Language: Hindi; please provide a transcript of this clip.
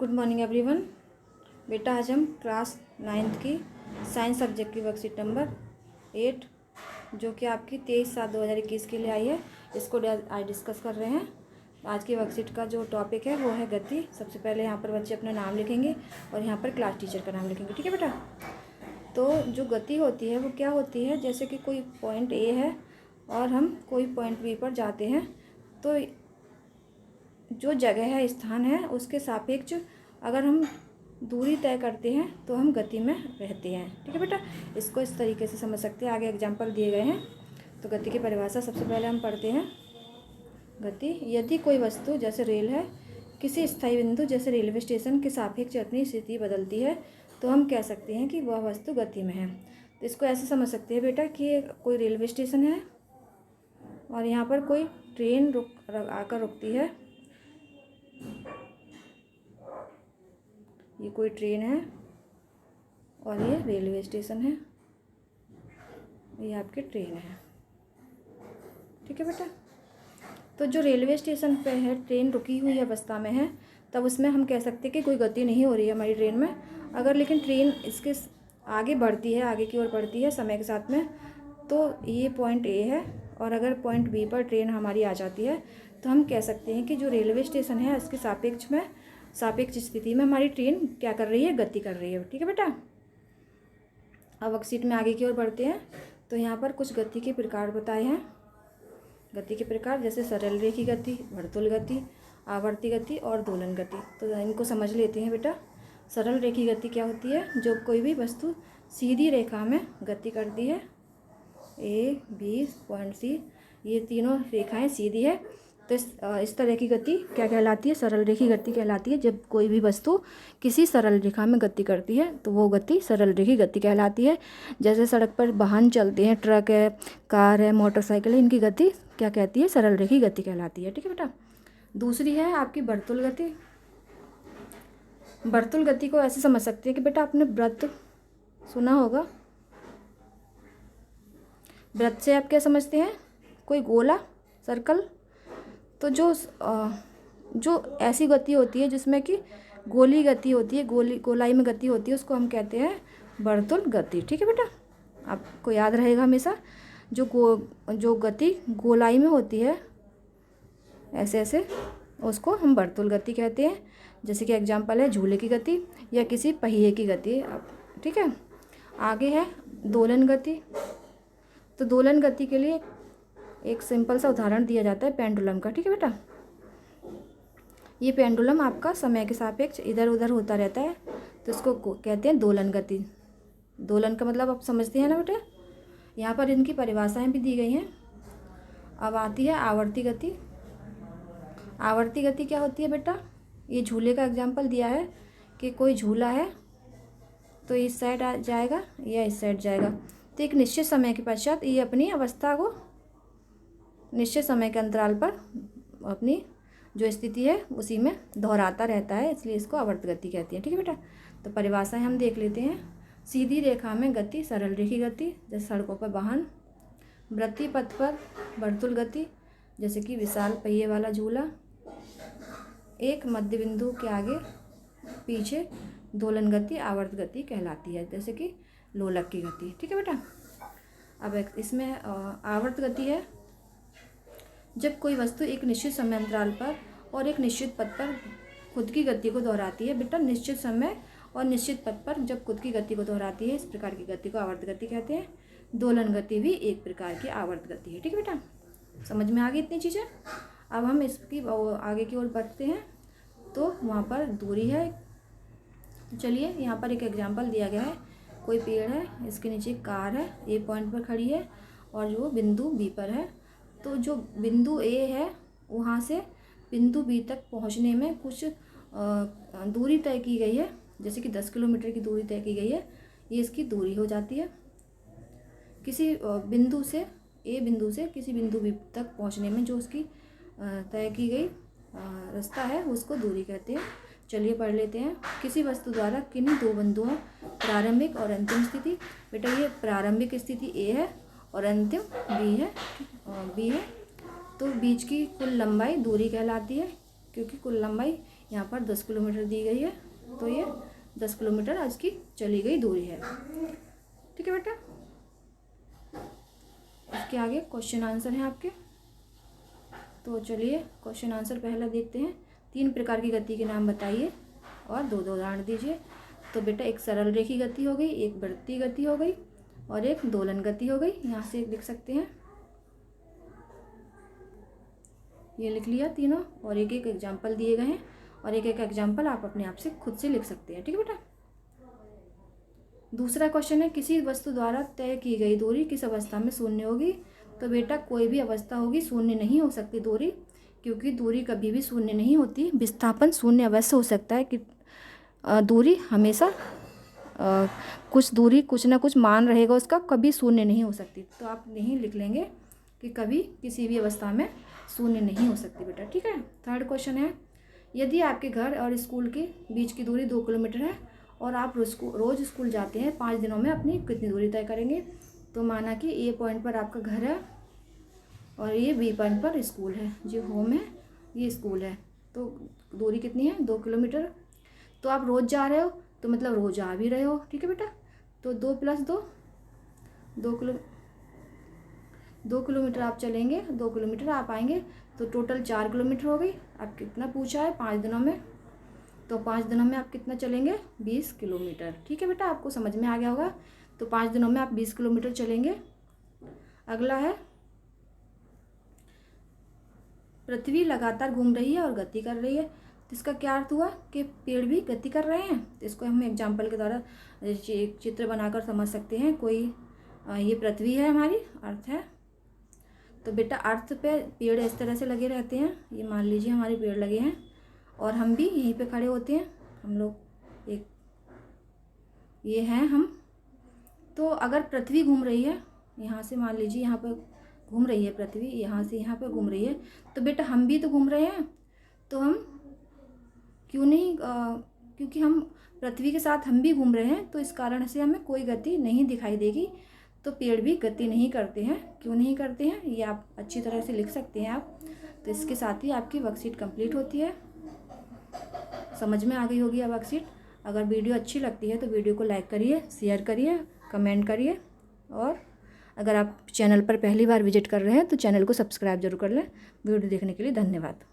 Good morning everyone. बेटा आज हम क्लास 9th की साइंस सब्जेक्ट की वर्कशीट नंबर 8 जो कि आपकी 23/7/2021 के लिए आई है, इसको आज डिस्कस कर रहे हैं। आज की वर्कशीट का जो टॉपिक है वो है गति। सबसे पहले यहाँ पर बच्चे अपना नाम लिखेंगे और यहाँ पर क्लास टीचर का नाम लिखेंगे। ठीक है बेटा। तो जो गति होती है वो क्या होती है, जैसे कि कोई पॉइंट ए है और हम कोई पॉइंट बी पर जाते हैं, तो जो जगह है, स्थान है, उसके सापेक्ष अगर हम दूरी तय करते हैं तो हम गति में रहते हैं। ठीक है बेटा, इसको इस तरीके से समझ सकते हैं। आगे एग्जाम्पल दिए गए हैं। तो गति की परिभाषा सबसे पहले हम पढ़ते हैं। गति, यदि कोई वस्तु जैसे रेल है किसी स्थायी बिंदु जैसे रेलवे स्टेशन के सापेक्ष अपनी स्थिति बदलती है तो हम कह सकते हैं कि वह वस्तु गति में है। तो इसको ऐसे समझ सकते हैं बेटा कि कोई रेलवे स्टेशन है और यहाँ पर कोई ट्रेन आकर रुकती है। ये कोई ट्रेन है और ये रेलवे स्टेशन है, ये आपकी ट्रेन है। ठीक है बेटा। तो जो रेलवे स्टेशन पे है, ट्रेन रुकी हुई अवस्था में है, तब उसमें हम कह सकते हैं कि कोई गति नहीं हो रही है हमारी ट्रेन में। अगर लेकिन ट्रेन इसके आगे बढ़ती है, आगे की ओर बढ़ती है समय के साथ में, तो ये पॉइंट ए है और अगर पॉइंट बी पर ट्रेन हमारी आ जाती है तो हम कह सकते हैं कि जो रेलवे स्टेशन है इसके सापेक्ष स्थिति में हमारी ट्रेन क्या कर रही है, गति कर रही है। ठीक है बेटा। अब वर्कशीट में आगे की ओर बढ़ते हैं। तो यहाँ पर कुछ गति के प्रकार बताए हैं। गति के प्रकार जैसे सरल रेखी गति, वर्तुल गति, आवर्ती गति और दोलन गति। तो इनको समझ लेते हैं बेटा। सरल रेखी गति क्या होती है, जो कोई भी वस्तु सीधी रेखा में गति करती है। ए, बी, पॉइंट सी, ये तीनों रेखाएं सीधी है, तो इस तरह की गति क्या कहलाती है, सरल रेखी गति कहलाती है। जब कोई भी वस्तु किसी सरल रेखा में गति करती है तो वो गति सरल रेखी गति कहलाती है। जैसे सड़क पर वाहन चलते हैं, ट्रक है, कार है, मोटरसाइकिल है, इनकी गति क्या कहती है, सरल रेखी गति कहलाती है। ठीक है बेटा। दूसरी है आपकी वर्तुल गति। वर्तुल गति को ऐसे समझ सकते हैं कि बेटा आपने वृत्त सुना होगा। वृत्त से आप क्या समझते हैं, कोई गोला, सर्कल। तो जो ऐसी गति होती है जिसमें कि गोली गति होती है, गोलाई में गति होती है, उसको हम कहते हैं वर्तुल गति। ठीक है बेटा, आपको याद रहेगा हमेशा। जो गति गोलाई में होती है ऐसे ऐसे, उसको हम वर्तुल गति कहते हैं। जैसे कि एग्जांपल है झूले की गति या किसी पहिए की गति। ठीक है। आगे है दोलन गति। तो दोलन गति के लिए एक सिंपल सा उदाहरण दिया जाता है पेंडुलम का। ठीक है बेटा। ये पेंडुलम आपका समय के सापेक्ष इधर उधर होता रहता है, तो इसको कहते हैं दोलन गति। दोलन का मतलब आप समझते हैं ना बेटा। यहाँ पर इनकी परिभाषाएं भी दी गई हैं। अब आती है आवर्ती गति। आवर्ती गति क्या होती है बेटा, ये झूले का एग्जाम्पल दिया है कि कोई झूला है तो इस साइड आ जाएगा या इस साइड जाएगा, तो एक निश्चित समय के पश्चात ये अपनी अवस्था को निश्चित समय के अंतराल पर अपनी जो स्थिति है उसी में दोहराता रहता है, इसलिए इसको आवर्त गति कहती है। ठीक है बेटा। तो परिभाषाएं हम देख लेते हैं। सीधी रेखा में गति सरल रेखी गति, जैसे सड़कों पर वाहन। वृत्तीय पथ पर वर्तुल गति, जैसे कि विशाल पहिए वाला झूला। एक मध्य बिंदु के आगे पीछे दोलन गति आवर्त गति कहलाती है, जैसे कि लोलक की गति। ठीक है बेटा। अब इसमें आवर्त गति है जब कोई वस्तु एक निश्चित समय अंतराल पर और एक निश्चित पथ पर खुद की गति को दोहराती है। बेटा निश्चित समय और निश्चित पथ पर जब खुद की गति को दोहराती है, इस प्रकार की गति को आवर्त गति कहते हैं। दोलन गति भी एक प्रकार की आवर्त गति है। ठीक है बेटा, समझ में आ गई इतनी चीज़ें। अब हम इसकी आगे की ओर बढ़ते हैं। तो वहाँ पर दूरी है। तो चलिए, यहाँ पर एक एग्जाम्पल दिया गया है। कोई पेड़ है, इसके नीचे एक कार है, ए पॉइंट पर खड़ी है और जो बिंदु बी पर है। तो जो बिंदु ए है वहाँ से बिंदु बी तक पहुँचने में कुछ दूरी तय की गई है, जैसे कि 10 किलोमीटर की दूरी तय की गई है। ये इसकी दूरी हो जाती है। किसी बिंदु से किसी बिंदु बी तक पहुँचने में जो उसकी तय की गई रास्ता है उसको दूरी कहते हैं। चलिए पढ़ लेते हैं। किसी वस्तु द्वारा किन्हीं दो बिंदुओं प्रारंभिक और अंतिम स्थिति। बेटा ये प्रारंभिक स्थिति ए है और अंतिम बी है। तो बीच की कुल लंबाई दूरी कहलाती है, क्योंकि कुल लंबाई यहाँ पर 10 किलोमीटर दी गई है, तो ये 10 किलोमीटर आज की चली गई दूरी है। ठीक है बेटा, इसके आगे क्वेश्चन आंसर हैं आपके। तो चलिए क्वेश्चन आंसर पहला देखते हैं। 3 प्रकार की गति के नाम बताइए और 2-2 उदाहरण दीजिए। तो बेटा एक सरल रेखी गति हो गई, एक वृत्तीय गति हो गई और एक दोलन गति हो गई। यहाँ से लिख सकते हैं, ये लिख लिया तीनों, और एक एक एग्जाम्पल दिए गए हैं और एक एक एग्जाम्पल आप अपने आप से खुद से लिख सकते हैं। ठीक है बेटा। दूसरा क्वेश्चन है, किसी वस्तु द्वारा तय की गई दूरी किस अवस्था में शून्य होगी। तो बेटा कोई भी अवस्था होगी, शून्य नहीं हो सकती दूरी, क्योंकि दूरी कभी भी शून्य नहीं होती। विस्थापन शून्य अवश्य हो सकता है कि दूरी हमेशा कुछ दूरी कुछ ना कुछ मान रहेगा उसका, कभी शून्य नहीं हो सकती। तो आप नहीं लिख लेंगे कि कभी किसी भी अवस्था में शून्य नहीं हो सकती बेटा। ठीक है। थर्ड क्वेश्चन है, यदि आपके घर और स्कूल के बीच की दूरी 2 किलोमीटर है और आप रोज़ स्कूल जाते हैं, 5 दिनों में अपनी कितनी दूरी तय करेंगे। तो माना कि ए पॉइंट पर आपका घर है और ये बी पॉइंट पर स्कूल है, जो होम है ये स्कूल है, तो दूरी कितनी है 2 किलोमीटर। तो आप रोज़ जा रहे हो तो मतलब रोज़ आ भी रहे हो। ठीक है बेटा। तो 2 + 2 2 किलोमीटर आप चलेंगे, 2 किलोमीटर आप आएंगे, तो टोटल 4 किलोमीटर हो गई। आप कितना पूछा है 5 दिनों में, तो 5 दिनों में आप कितना चलेंगे 20 किलोमीटर। ठीक है बेटा, आपको समझ में आ गया होगा। तो 5 दिनों में आप 20 किलोमीटर चलेंगे। अगला है, पृथ्वी लगातार घूम रही है और गति कर रही है। तो इसका क्या अर्थ हुआ कि पेड़ भी गति कर रहे हैं। तो इसको हम एग्जाम्पल के द्वारा एक चित्र बनाकर समझ सकते हैं। कोई ये पृथ्वी है हमारी, अर्थ है, तो बेटा अर्थ पे पेड़ इस तरह से लगे रहते हैं। ये मान लीजिए हमारे पेड़ लगे हैं और हम भी यहीं पे खड़े होते हैं। हम लोग एक ये हैं हम। तो अगर पृथ्वी घूम रही है, यहाँ से मान लीजिए यहाँ पर घूम रही है पृथ्वी, यहाँ से यहाँ पर घूम रही है, तो बेटा हम भी तो घूम रहे हैं। तो हम क्यों नहीं क्योंकि हम पृथ्वी के साथ हम भी घूम रहे हैं, तो इस कारण से हमें कोई गति नहीं दिखाई देगी। तो पेड़ भी गति नहीं करते हैं। क्यों नहीं करते हैं ये आप अच्छी तरह से लिख सकते हैं आप। तो इसके साथ ही आपकी वर्कशीट कंप्लीट होती है। समझ में आ गई होगी अब वर्कशीट। अगर वीडियो अच्छी लगती है तो वीडियो को लाइक करिए, शेयर करिए, कमेंट करिए, और अगर आप चैनल पर पहली बार विजिट कर रहे हैं तो चैनल को सब्सक्राइब जरूर कर लें। वीडियो देखने के लिए धन्यवाद।